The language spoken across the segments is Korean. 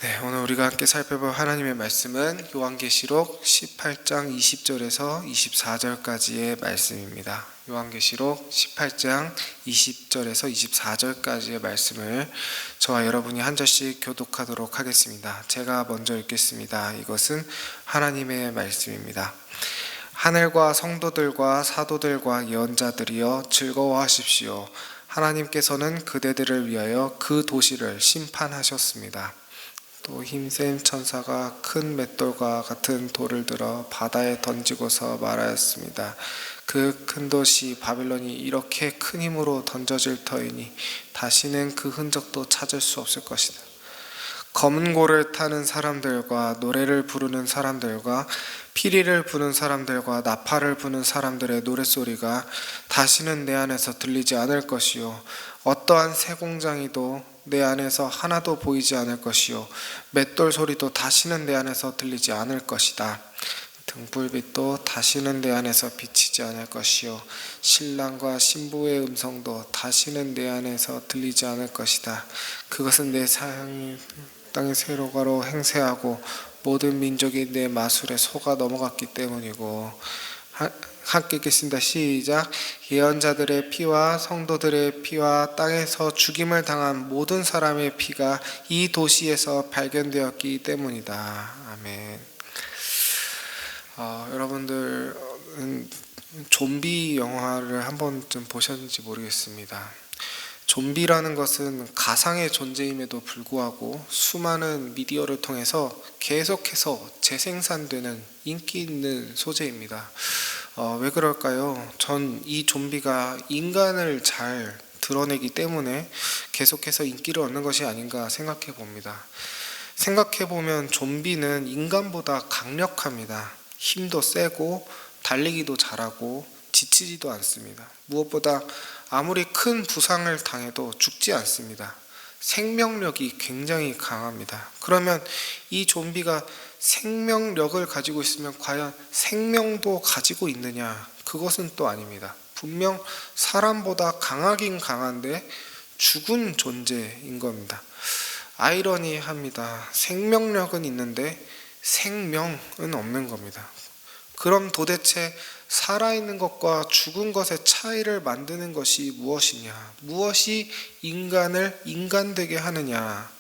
네, 오늘 우리가 함께 살펴볼 하나님의 말씀은 요한계시록 18장 20절에서 24절까지의 말씀입니다. 요한계시록 18장 20절에서 24절까지의 말씀을 저와 여러분이 한 절씩 교독하도록 하겠습니다. 제가 먼저 읽겠습니다. 이것은 하나님의 말씀입니다. 하늘과 성도들과 사도들과 예언자들이여 즐거워하십시오. 하나님께서는 그대들을 위하여 그 도시를 심판하셨습니다. 또 힘센 천사가 큰 맷돌과 같은 돌을 들어 바다에 던지고서 말하였습니다. 그 큰 도시 바벨론이 이렇게 큰 힘으로 던져질 터이니 다시는 그 흔적도 찾을 수 없을 것이다. 검은 고를 타는 사람들과 노래를 부르는 사람들과 피리를 부는 사람들과 나팔을 부는 사람들의 노랫소리가 다시는 내 안에서 들리지 않을 것이요 어떠한 새 공장이도 내 안에서 하나도 보이지 않을 것이요 맷돌 소리도 다시는 내 안에서 들리지 않을 것이다. 등불빛도 다시는 내 안에서 비치지 않을 것이요 신랑과 신부의 음성도 다시는 내 안에서 들리지 않을 것이다. 그것은 내 사형이 땅의 세로가로 행세하고 모든 민족이 내 마술에 속아 넘어갔기 때문이고. 함께 읽겠습니다. 시작. 예언자들의 피와 성도들의 피와 땅에서 죽임을 당한 모든 사람의 피가 이 도시에서 발견되었기 때문이다. 아멘. 여러분들은 좀비 영화를 한 번쯤 보셨는지 모르겠습니다. 좀비라는 것은 가상의 존재임에도 불구하고 수많은 미디어를 통해서 계속해서 재생산되는 인기 있는 소재입니다. 왜 그럴까요? 전 이 좀비가 인간을 잘 드러내기 때문에 계속해서 인기를 얻는 것이 아닌가 생각해 봅니다. 생각해 보면 좀비는 인간보다 강력합니다. 힘도 세고 달리기도 잘하고 지치지도 않습니다. 무엇보다 아무리 큰 부상을 당해도 죽지 않습니다. 생명력이 굉장히 강합니다. 그러면 이 좀비가 생명력을 가지고 있으면 과연 생명도 가지고 있느냐? 그것은 또 아닙니다. 분명 사람보다 강하긴 강한데 죽은 존재인 겁니다. 아이러니합니다. 생명력은 있는데 생명은 없는 겁니다. 그럼 도대체 살아있는 것과 죽은 것의 차이를 만드는 것이 무엇이냐? 무엇이 인간을 인간되게 하느냐?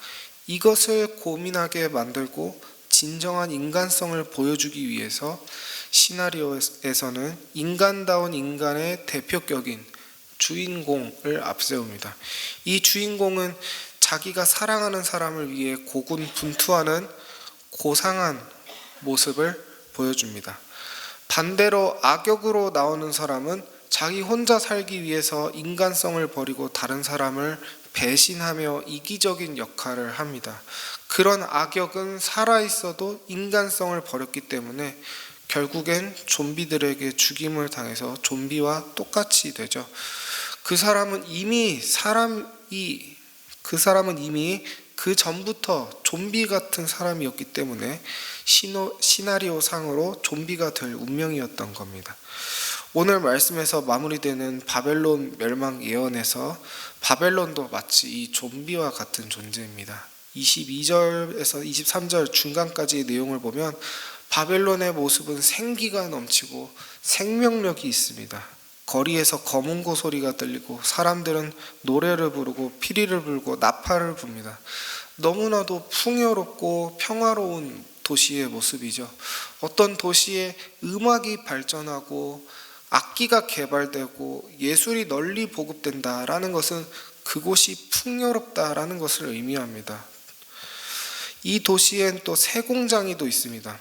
이것을 고민하게 만들고 진정한 인간성을 보여주기 위해서 시나리오에서는 인간다운 인간의 대표격인 주인공을 앞세웁니다. 이 주인공은 자기가 사랑하는 사람을 위해 고군분투하는 고상한 모습을 보여줍니다. 반대로 악역으로 나오는 사람은 자기 혼자 살기 위해서 인간성을 버리고 다른 사람을 배신하며 이기적인 역할을 합니다. 그런 악역은 살아있어도 인간성을 버렸기 때문에 결국엔 좀비들에게 죽임을 당해서 좀비와 똑같이 되죠. 그 사람은 이미 그 전부터 좀비 같은 사람이었기 때문에 시나리오 상으로 좀비가 될 운명이었던 겁니다. 오늘 말씀에서 마무리되는 바벨론 멸망 예언에서 바벨론도 마치 이 좀비와 같은 존재입니다. 22절에서 23절 중간까지의 내용을 보면 바벨론의 모습은 생기가 넘치고 생명력이 있습니다. 거리에서 검은고 소리가 들리고 사람들은 노래를 부르고 피리를 불고 나팔을 붑니다. 너무나도 풍요롭고 평화로운 도시의 모습이죠. 어떤 도시에 음악이 발전하고 악기가 개발되고 예술이 널리 보급된다라는 것은 그곳이 풍요롭다라는 것을 의미합니다. 이 도시엔 또 쇠공장이도 있습니다.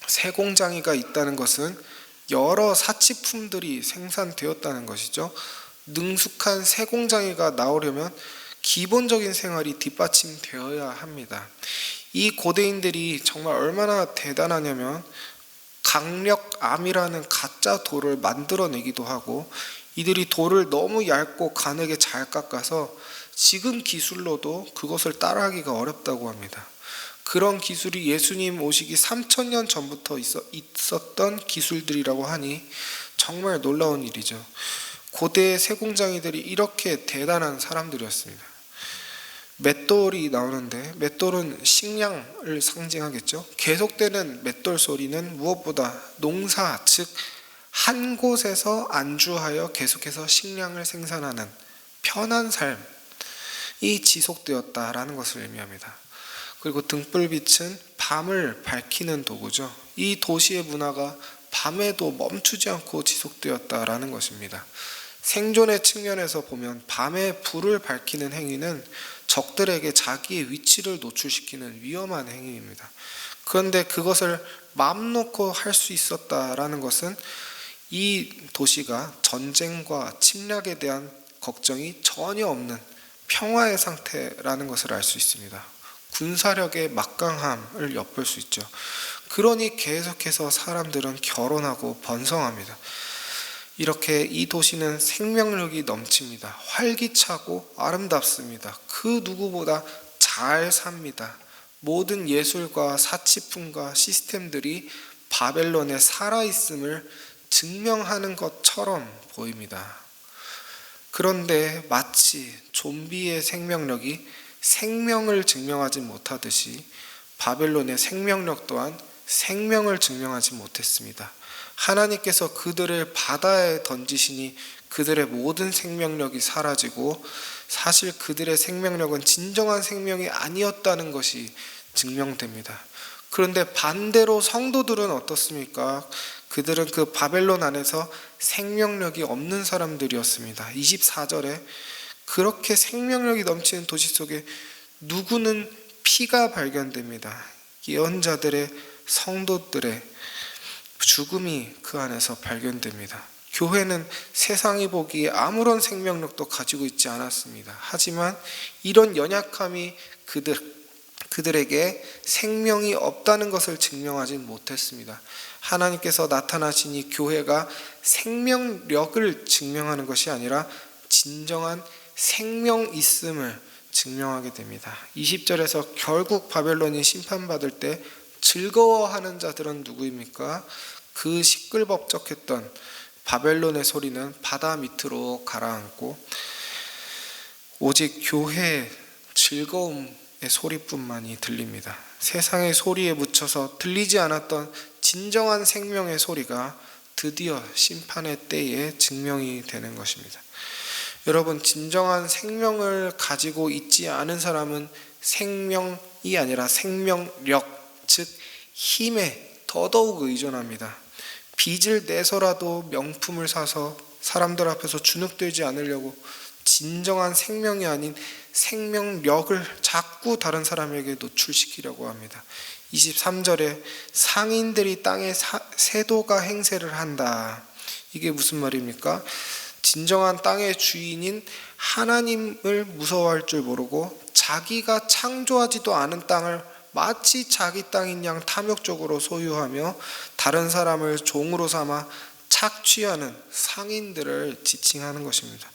쇠공장이가 있다는 것은 여러 사치품들이 생산되었다는 것이죠. 능숙한 쇠공장이가 나오려면 기본적인 생활이 뒷받침되어야 합니다. 이 고대인들이 정말 얼마나 대단하냐면 강력암이라는 가짜 돌을 만들어내기도 하고 이들이 돌을 너무 얇고 가늘게 잘 깎아서 지금 기술로도 그것을 따라하기가 어렵다고 합니다. 그런 기술이 예수님 오시기 3000년 전부터 있었던 기술들이라고 하니 정말 놀라운 일이죠. 고대의 쇠공장이들이 이렇게 대단한 사람들이었습니다. 맷돌이 나오는데 맷돌은 식량을 상징하겠죠. 계속되는 맷돌 소리는 무엇보다 농사, 즉 한 곳에서 안주하여 계속해서 식량을 생산하는 편한 삶이 지속되었다라는 것을 의미합니다. 그리고 등불빛은 밤을 밝히는 도구죠. 이 도시의 문화가 밤에도 멈추지 않고 지속되었다라는 것입니다. 생존의 측면에서 보면 밤에 불을 밝히는 행위는 적들에게 자기의 위치를 노출시키는 위험한 행위입니다. 그런데 그것을 맘 놓고 할 수 있었다라는 것은 이 도시가 전쟁과 침략에 대한 걱정이 전혀 없는 평화의 상태라는 것을 알 수 있습니다. 군사력의 막강함을 엿볼 수 있죠. 그러니 계속해서 사람들은 결혼하고 번성합니다. 이렇게 이 도시는 생명력이 넘칩니다. 활기차고 아름답습니다. 그 누구보다 잘 삽니다. 모든 예술과 사치품과 시스템들이 바벨론에 살아있음을 증명하는 것처럼 보입니다. 그런데 마치 좀비의 생명력이 생명을 증명하지 못하듯이 바벨론의 생명력 또한 생명을 증명하지 못했습니다. 하나님께서 그들을 바다에 던지시니 그들의 모든 생명력이 사라지고 사실 그들의 생명력은 진정한 생명이 아니었다는 것이 증명됩니다. 그런데 반대로 성도들은 어떻습니까? 그들은 그 바벨론 안에서 생명력이 없는 사람들이었습니다. 24절에 그렇게 생명력이 넘치는 도시 속에 누구는 피가 발견됩니다. 예언자들의 성도들의 죽음이 그 안에서 발견됩니다. 교회는 세상이 보기에 아무런 생명력도 가지고 있지 않았습니다. 하지만 이런 연약함이 그들에게 생명이 없다는 것을 증명하지 못했습니다. 하나님께서 나타나시니 교회가 생명력을 증명하는 것이 아니라 진정한 생명 있음을 증명하게 됩니다. 20절에서 결국 바벨론이 심판받을 때 즐거워하는 자들은 누구입니까? 그 시끌벅적했던 바벨론의 소리는 바다 밑으로 가라앉고 오직 교회의 즐거움의 소리뿐만이 들립니다. 세상의 소리에 묻혀서 들리지 않았던 진정한 생명의 소리가 드디어 심판의 때에 증명이 되는 것입니다. 여러분, 진정한 생명을 가지고 있지 않은 사람은 생명이 아니라 생명력, 즉 힘에 더더욱 의존합니다. 빚을 내서라도 명품을 사서 사람들 앞에서 주눅들지 않으려고 진정한 생명이 아닌 생명력을 자꾸 다른 사람에게 노출시키려고 합니다. 23절에 상인들이 땅에 세도가 행세를 한다. 이게 무슨 말입니까? 진정한 땅의 주인인 하나님을 무서워할 줄 모르고 자기가 창조하지도 않은 땅을 마치 자기 땅인 양 탐욕적으로 소유하며 다른 사람을 종으로 삼아 착취하는 상인들을 지칭하는 것입니다.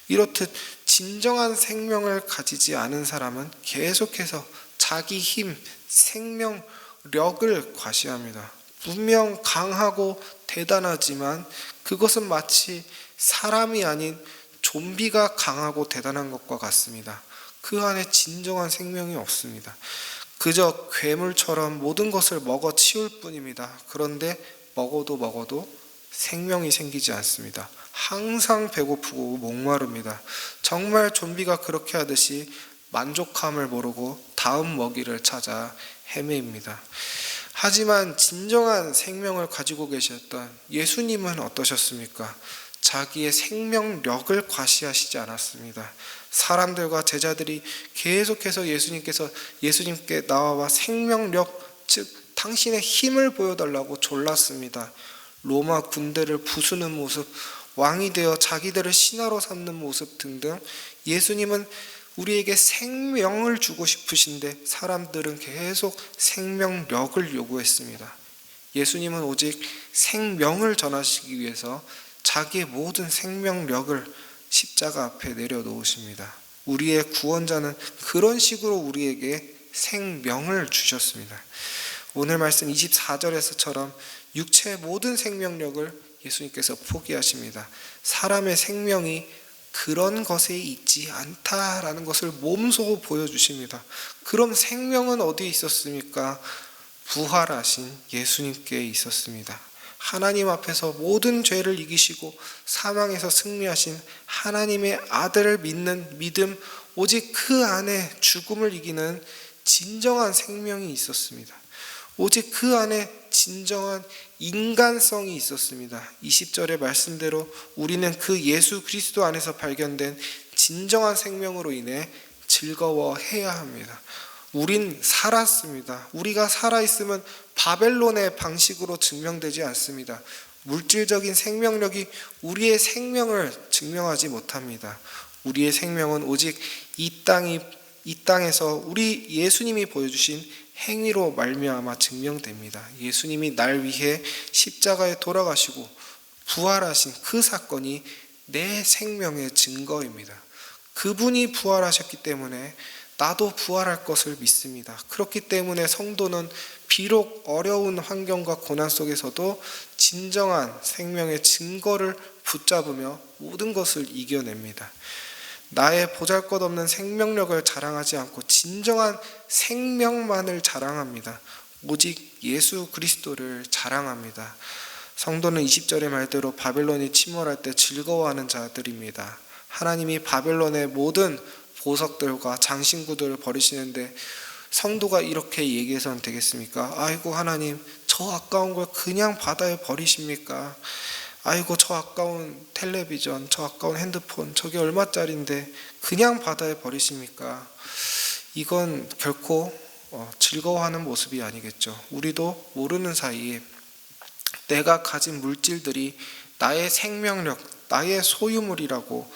이렇듯 진정한 생명을 가지지 않은 사람은 계속해서 자기 힘, 생명력을 과시합니다. 분명 강하고 대단하지만 그것은 마치 사람이 아닌 좀비가 강하고 대단한 것과 같습니다. 그 안에 진정한 생명이 없습니다. 그저 괴물처럼 모든 것을 먹어 치울 뿐입니다. 그런데 먹어도 생명이 생기지 않습니다. 항상 배고프고 목마릅니다. 정말 좀비가 그렇게 하듯이 만족함을 모르고 다음 먹이를 찾아 헤매입니다. 하지만 진정한 생명을 가지고 계셨던 예수님은 어떠셨습니까? 자기의 생명력을 과시하시지 않았습니다. 사람들과 제자들이 계속해서 예수님께 나와 생명력, 즉 당신의 힘을 보여달라고 졸랐습니다. 로마 군대를 부수는 모습, 왕이 되어 자기들을 신하로 삼는 모습 등등 예수님은 우리에게 생명을 주고 싶으신데 사람들은 계속 생명력을 요구했습니다. 예수님은 오직 생명을 전하시기 위해서 자기의 모든 생명력을 십자가 앞에 내려놓으십니다. 우리의 구원자는 그런 식으로 우리에게 생명을 주셨습니다. 오늘 말씀 24절에서처럼 육체의 모든 생명력을 예수님께서 포기하십니다. 사람의 생명이 그런 것에 있지 않다라는 것을 몸소 보여주십니다. 그럼 생명은 어디에 있었습니까? 부활하신 예수님께 있었습니다. 하나님 앞에서 모든 죄를 이기시고 사망에서 승리하신 하나님의 아들을 믿는 믿음, 오직 그 안에 죽음을 이기는 진정한 생명이 있었습니다. 오직 그 안에 진정한 인간성이 있었습니다. 20절의 말씀대로 우리는 그 예수 그리스도 안에서 발견된 진정한 생명으로 인해 즐거워해야 합니다. 우린 살았습니다. 우리가 살아있음은 바벨론의 방식으로 증명되지 않습니다. 물질적인 생명력이 우리의 생명을 증명하지 못합니다. 우리의 생명은 오직 이 땅에서 우리 예수님이 보여주신 행위로 말미암아 증명됩니다. 예수님이 날 위해 십자가에 돌아가시고 부활하신 그 사건이 내 생명의 증거입니다. 그분이 부활하셨기 때문에 나도 부활할 것을 믿습니다. 그렇기 때문에 성도는 비록 어려운 환경과 고난 속에서도 진정한 생명의 증거를 붙잡으며 모든 것을 이겨냅니다. 나의 보잘것없는 생명력을 자랑하지 않고 진정한 생명만을 자랑합니다. 오직 예수 그리스도를 자랑합니다. 성도는 20절의 말대로 바벨론이 침몰할 때 즐거워하는 자들입니다. 하나님이 바벨론의 모든 보석들과 장신구들을 버리시는데 성도가 이렇게 얘기해서는 되겠습니까? 아이고 하나님, 저 아까운 걸 그냥 바다에 버리십니까? 아이고 저 아까운 텔레비전, 저 아까운 핸드폰, 저게 얼마짜린데 그냥 바다에 버리십니까? 이건 결코 즐거워하는 모습이 아니겠죠. 우리도 모르는 사이에 내가 가진 물질들이 나의 생명력, 나의 소유물이라고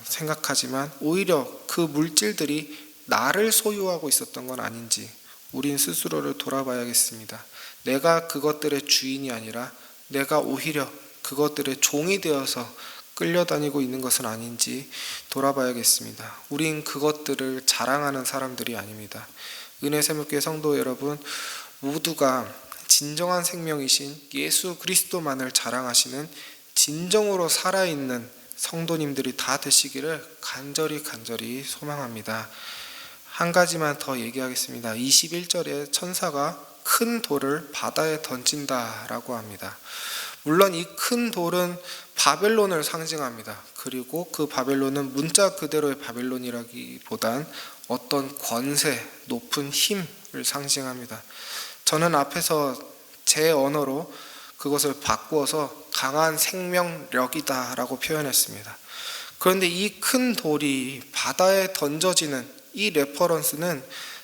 생각하지만 오히려 그 물질들이 나를 소유하고 있었던 건 아닌지 우린 스스로를 돌아봐야겠습니다. 내가 그것들의 주인이 아니라 내가 오히려 그것들의 종이 되어서 끌려다니고 있는 것은 아닌지 돌아봐야겠습니다. 우린 그것들을 자랑하는 사람들이 아닙니다. 은혜새벽교회 성도 여러분, 모두가 진정한 생명이신 예수 그리스도만을 자랑하시는 진정으로 살아있는 성도님들이 다 되시기를 간절히 소망합니다. 한 가지만 더 얘기하겠습니다. 21절에 천사가 큰 돌을 바다에 던진다라고 합니다. 물론 이 큰 돌은 바벨론을 상징합니다. 그리고 그 바벨론은 문자 그대로의 바벨론이라기보단 어떤 권세, 높은 힘을 상징합니다. 저는 앞에서 제 언어로 그것을 바꾸어서 강한 생명력이다라고 표현했습니다. 그런데 이 큰 돌이 바다에 던져지는 이 레퍼런스는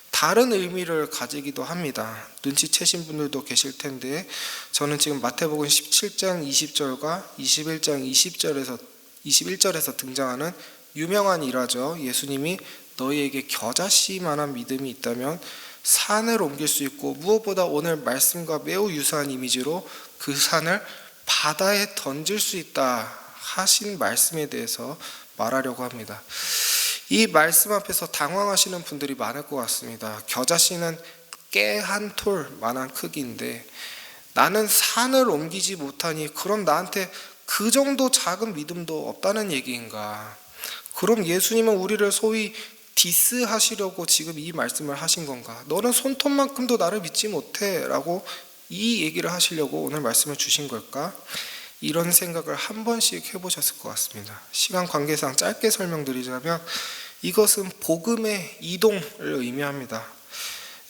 다른 의미를 가지기도 합니다. 눈치채신 분들도 계실 텐데 저는 지금 마태복음 17장 20절과 21장 21절에서 등장하는 유명한 일화죠. 예수님이 너희에게 겨자씨만한 믿음이 있다면 산을 옮길 수 있고, 무엇보다 오늘 말씀과 매우 유사한 이미지로 그 산을 바다에 던질 수 있다 하신 말씀에 대해서 말하려고 합니다. 이 말씀 앞에서 당황하시는 분들이 많을 것 같습니다. 겨자씨는 깨 한 톨만한 크기인데 나는 산을 옮기지 못하니 그럼 나한테 그 정도 작은 믿음도 없다는 얘기인가? 그럼 예수님은 우리를 소위 디스하시려고 지금 이 말씀을 하신 건가? 너는 손톱만큼도 나를 믿지 못해 라고 이 얘기를 하시려고 오늘 말씀을 주신 걸까? 이런 생각을 한 번씩 해보셨을 것 같습니다. 시간 관계상 짧게 설명드리자면 이것은 복음의 이동을 의미합니다.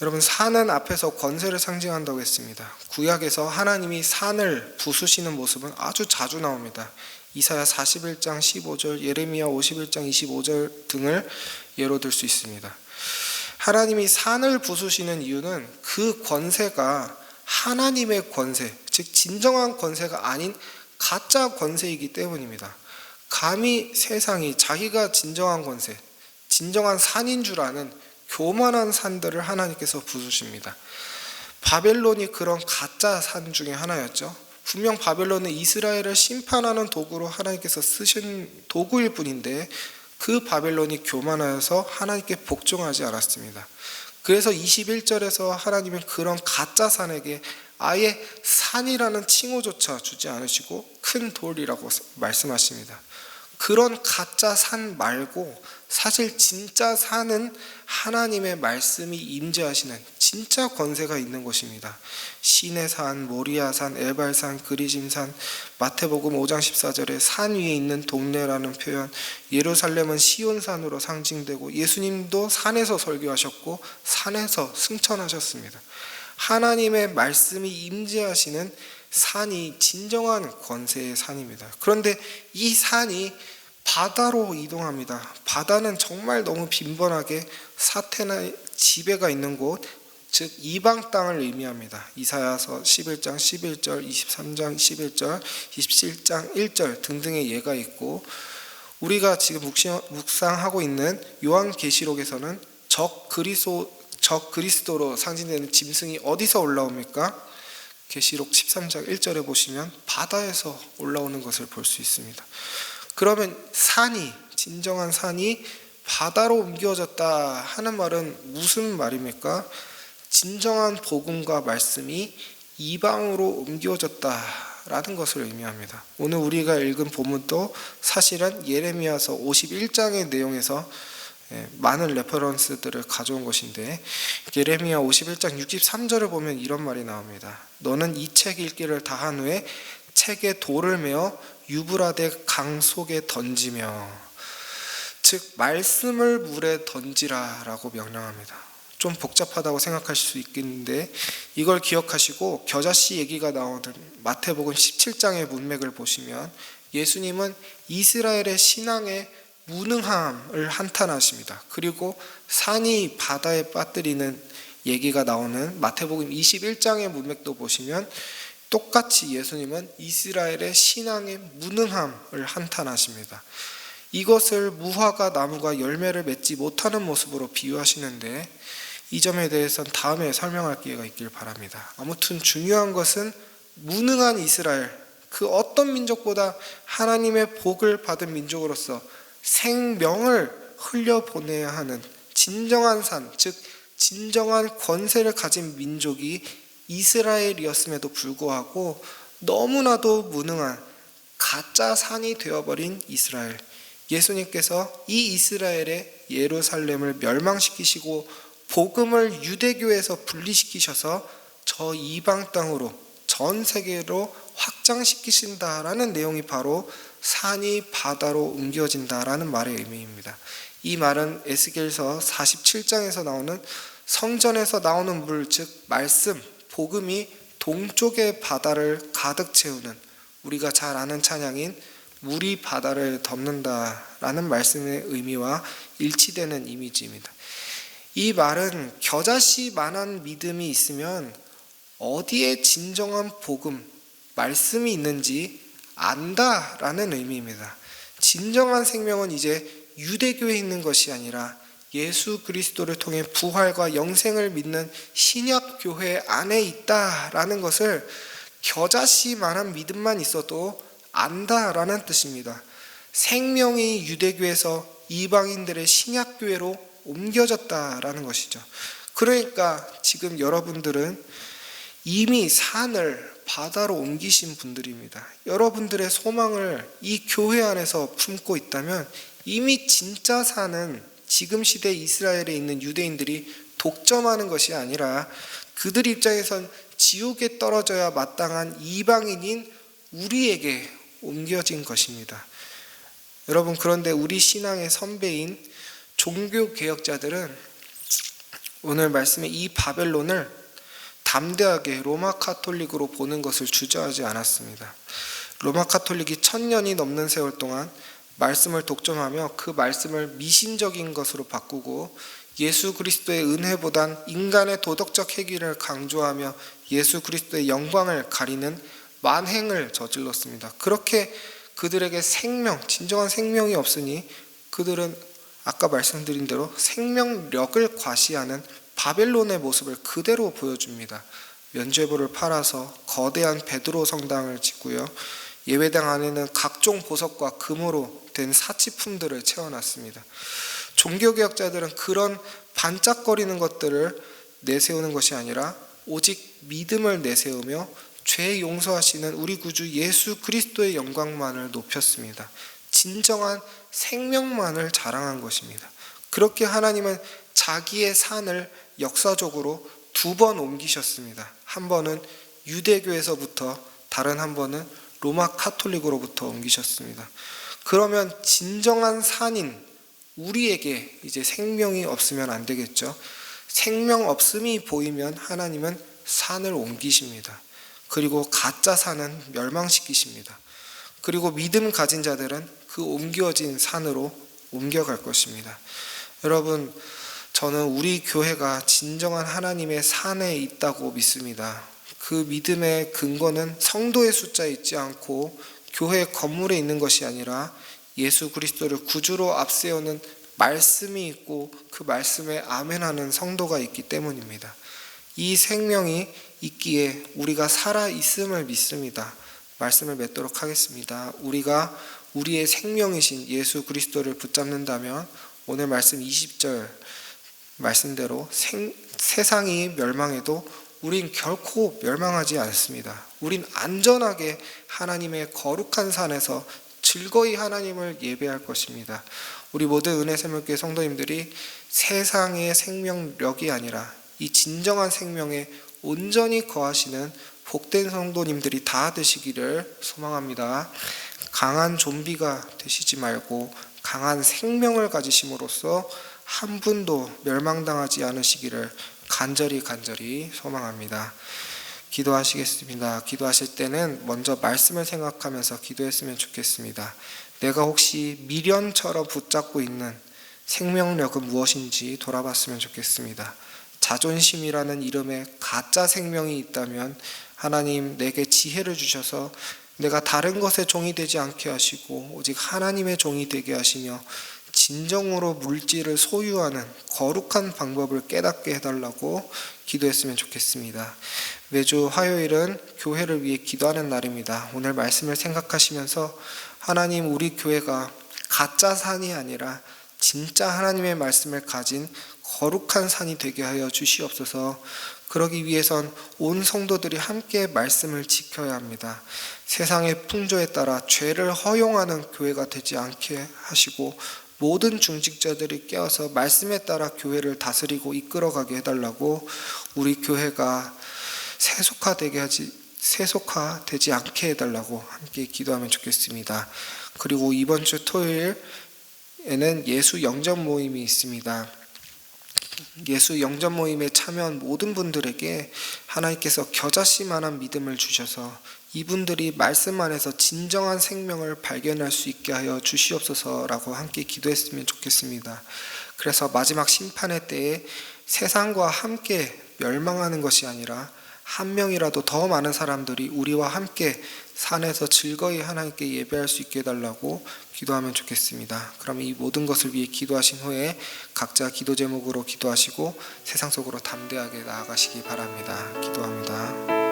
여러분, 산은 앞에서 권세를 상징한다고 했습니다. 구약에서 하나님이 산을 부수시는 모습은 아주 자주 나옵니다. 이사야 41장 15절, 예레미야 51장 25절 등을 예로 들 수 있습니다. 하나님이 산을 부수시는 이유는 그 권세가 하나님의 권세, 즉 진정한 권세가 아닌 가짜 권세이기 때문입니다. 감히 세상이 자기가 진정한 권세, 진정한 산인 줄 아는 교만한 산들을 하나님께서 부수십니다. 바벨론이 그런 가짜 산 중에 하나였죠. 분명 바벨론은 이스라엘을 심판하는 도구로 하나님께서 쓰신 도구일 뿐인데 그 바벨론이 교만하여서 하나님께 복종하지 않았습니다. 그래서 21절에서 하나님은 그런 가짜 산에게 아예 산이라는 칭호조차 주지 않으시고 큰 돌이라고 말씀하십니다. 그런 가짜 산 말고 사실 진짜 산은 하나님의 말씀이 임재하시는 진짜 권세가 있는 곳입니다. 시내산, 모리아산, 에발산, 그리짐산, 마태복음 5장 14절에 산 위에 있는 동네라는 표현, 예루살렘은 시온산으로 상징되고 예수님도 산에서 설교하셨고 산에서 승천하셨습니다. 하나님의 말씀이 임재하시는 산이 진정한 권세의 산입니다. 그런데 이 산이 바다로 이동합니다. 바다는 정말 너무 빈번하게 사태나 지배가 있는 곳, 즉 이방 땅을 의미합니다. 이사야서 11장 11절, 23장 11절, 27장 1절 등등의 예가 있고, 우리가 지금 묵상하고 있는 요한계시록에서는 적 그리스도로 상징되는 짐승이 어디서 올라옵니까? 계시록 13장 1절에 보시면 바다에서 올라오는 것을 볼 수 있습니다. 그러면 진정한 산이 바다로 옮겨졌다 하는 말은 무슨 말입니까? 진정한 복음과 말씀이 이방으로 옮겨졌다라는 것을 의미합니다. 오늘 우리가 읽은 본문도 사실은 예레미야서 51장의 내용에서 많은 레퍼런스들을 가져온 것인데, 예레미야 51장 63절을 보면 이런 말이 나옵니다. 너는 이 책 읽기를 다한 후에 책에 돌을 메어 유브라데 강 속에 던지며, 즉 말씀을 물에 던지라 라고 명령합니다. 좀 복잡하다고 생각하실 수 있겠는데 이걸 기억하시고 겨자씨 얘기가 나오는 마태복음 17장의 문맥을 보시면 예수님은 이스라엘의 신앙의 무능함을 한탄하십니다. 그리고 산이 바다에 빠뜨리는 얘기가 나오는 마태복음 21장의 문맥도 보시면 똑같이 예수님은 이스라엘의 신앙의 무능함을 한탄하십니다. 이것을 무화과 나무가 열매를 맺지 못하는 모습으로 비유하시는데, 이 점에 대해서는 다음에 설명할 기회가 있길 바랍니다. 아무튼 중요한 것은 무능한 이스라엘, 그 어떤 민족보다 하나님의 복을 받은 민족으로서 생명을 흘려보내야 하는 진정한 산, 즉 진정한 권세를 가진 민족이 이스라엘이었음에도 불구하고 너무나도 무능한 가짜 산이 되어버린 이스라엘. 예수님께서 이 이스라엘의 예루살렘을 멸망시키시고 복음을 유대교에서 분리시키셔서 저 이방 땅으로 전 세계로 확장시키신다라는 내용이 바로 산이 바다로 옮겨진다라는 말의 의미입니다. 이 말은 에스겔서 47장에서 나오는 성전에서 나오는 물, 즉 말씀, 복음이 동쪽의 바다를 가득 채우는, 우리가 잘 아는 찬양인 물이 바다를 덮는다라는 말씀의 의미와 일치되는 이미지입니다. 이 말은 겨자씨만한 믿음이 있으면 어디에 진정한 복음, 말씀이 있는지 안다라는 의미입니다. 진정한 생명은 이제 유대교에 있는 것이 아니라 예수 그리스도를 통해 부활과 영생을 믿는 신약교회 안에 있다라는 것을 겨자씨만한 믿음만 있어도 안다라는 뜻입니다. 생명이 유대교에서 이방인들의 신약교회로 옮겨졌다라는 것이죠. 그러니까 지금 여러분들은 이미 산을 바다로 옮기신 분들입니다. 여러분들의 소망을 이 교회 안에서 품고 있다면 이미 진짜 산은 지금 시대 이스라엘에 있는 유대인들이 독점하는 것이 아니라 그들 입장에선 지옥에 떨어져야 마땅한 이방인인 우리에게 옮겨진 것입니다. 여러분, 그런데 우리 신앙의 선배인 종교개혁자들은 오늘 말씀에 이 바벨론을 담대하게 로마 카톨릭으로 보는 것을 주저하지 않았습니다. 로마 카톨릭이 1000년이 넘는 세월 동안 말씀을 독점하며 그 말씀을 미신적인 것으로 바꾸고 예수 그리스도의 은혜보단 인간의 도덕적 행위를 강조하며 예수 그리스도의 영광을 가리는 만행을 저질렀습니다. 그렇게 그들에게 진정한 생명이 없으니 그들은 아까 말씀드린 대로 생명력을 과시하는 바벨론의 모습을 그대로 보여줍니다. 면죄부를 팔아서 거대한 베드로 성당을 짓고요. 예배당 안에는 각종 보석과 금으로 된 사치품들을 채워놨습니다. 종교개혁자들은 그런 반짝거리는 것들을 내세우는 것이 아니라 오직 믿음을 내세우며 죄 용서하시는 우리 구주 예수 그리스도의 영광만을 높였습니다. 진정한 생명만을 자랑한 것입니다. 그렇게 하나님은 자기의 산을 역사적으로 2번 옮기셨습니다. 한 번은 유대교에서부터, 다른 한 번은 로마 카톨릭으로부터 옮기셨습니다. 그러면 진정한 산인 우리에게 이제 생명이 없으면 안 되겠죠. 생명 없음이 보이면 하나님은 산을 옮기십니다. 그리고 가짜 산은 멸망시키십니다. 그리고 믿음 가진 자들은 그 옮겨진 산으로 옮겨갈 것입니다. 여러분, 저는 우리 교회가 진정한 하나님의 산에 있다고 믿습니다. 그 믿음의 근거는 성도의 숫자에 있지 않고 교회 건물에 있는 것이 아니라 예수 그리스도를 구주로 앞세우는 말씀이 있고 그 말씀에 아멘하는 성도가 있기 때문입니다. 이 생명이 있기에 우리가 살아있음을 믿습니다. 말씀을 맺도록 하겠습니다. 우리가 우리의 생명이신 예수 그리스도를 붙잡는다면 오늘 말씀 20절 말씀대로 세상이 멸망해도 우린 결코 멸망하지 않습니다. 우린 안전하게 하나님의 거룩한 산에서 즐거이 하나님을 예배할 것입니다. 우리 모든 은혜샘교회 성도님들이 세상의 생명력이 아니라 이 진정한 생명에 온전히 거하시는 복된 성도님들이 다 되시기를 소망합니다. 강한 좀비가 되시지 말고 강한 생명을 가지심으로써 한 분도 멸망당하지 않으시기를 간절히 소망합니다. 기도하시겠습니다. 기도하실 때는 먼저 말씀을 생각하면서 기도했으면 좋겠습니다. 내가 혹시 미련처럼 붙잡고 있는 생명력은 무엇인지 돌아봤으면 좋겠습니다. 자존심이라는 이름의 가짜 생명이 있다면 하나님 내게 지혜를 주셔서 내가 다른 것의 종이 되지 않게 하시고 오직 하나님의 종이 되게 하시며 진정으로 물질을 소유하는 거룩한 방법을 깨닫게 해달라고 기도했으면 좋겠습니다. 매주 화요일은 교회를 위해 기도하는 날입니다. 오늘 말씀을 생각하시면서 하나님, 우리 교회가 가짜 산이 아니라 진짜 하나님의 말씀을 가진 거룩한 산이 되게 하여 주시옵소서. 그러기 위해선 온 성도들이 함께 말씀을 지켜야 합니다. 세상의 풍조에 따라 죄를 허용하는 교회가 되지 않게 하시고 모든 중직자들이 깨어서 말씀에 따라 교회를 다스리고 이끌어가게 해달라고, 우리 교회가 세속화되지 않게 해달라고 함께 기도하면 좋겠습니다. 그리고 이번 주 토요일에는 예수 영접 모임이 있습니다. 예수 영접 모임에 참여한 모든 분들에게 하나님께서 겨자씨만한 믿음을 주셔서 이분들이 말씀 안에서 진정한 생명을 발견할 수 있게 하여 주시옵소서라고 함께 기도했으면 좋겠습니다. 그래서 마지막 심판의 때에 세상과 함께 멸망하는 것이 아니라 한 명이라도 더 많은 사람들이 우리와 함께 산에서 즐거이 하나님께 예배할 수 있게 해달라고 기도하면 좋겠습니다. 그럼 이 모든 것을 위해 기도하신 후에 각자 기도 제목으로 기도하시고 세상 속으로 담대하게 나아가시기 바랍니다. 기도합니다.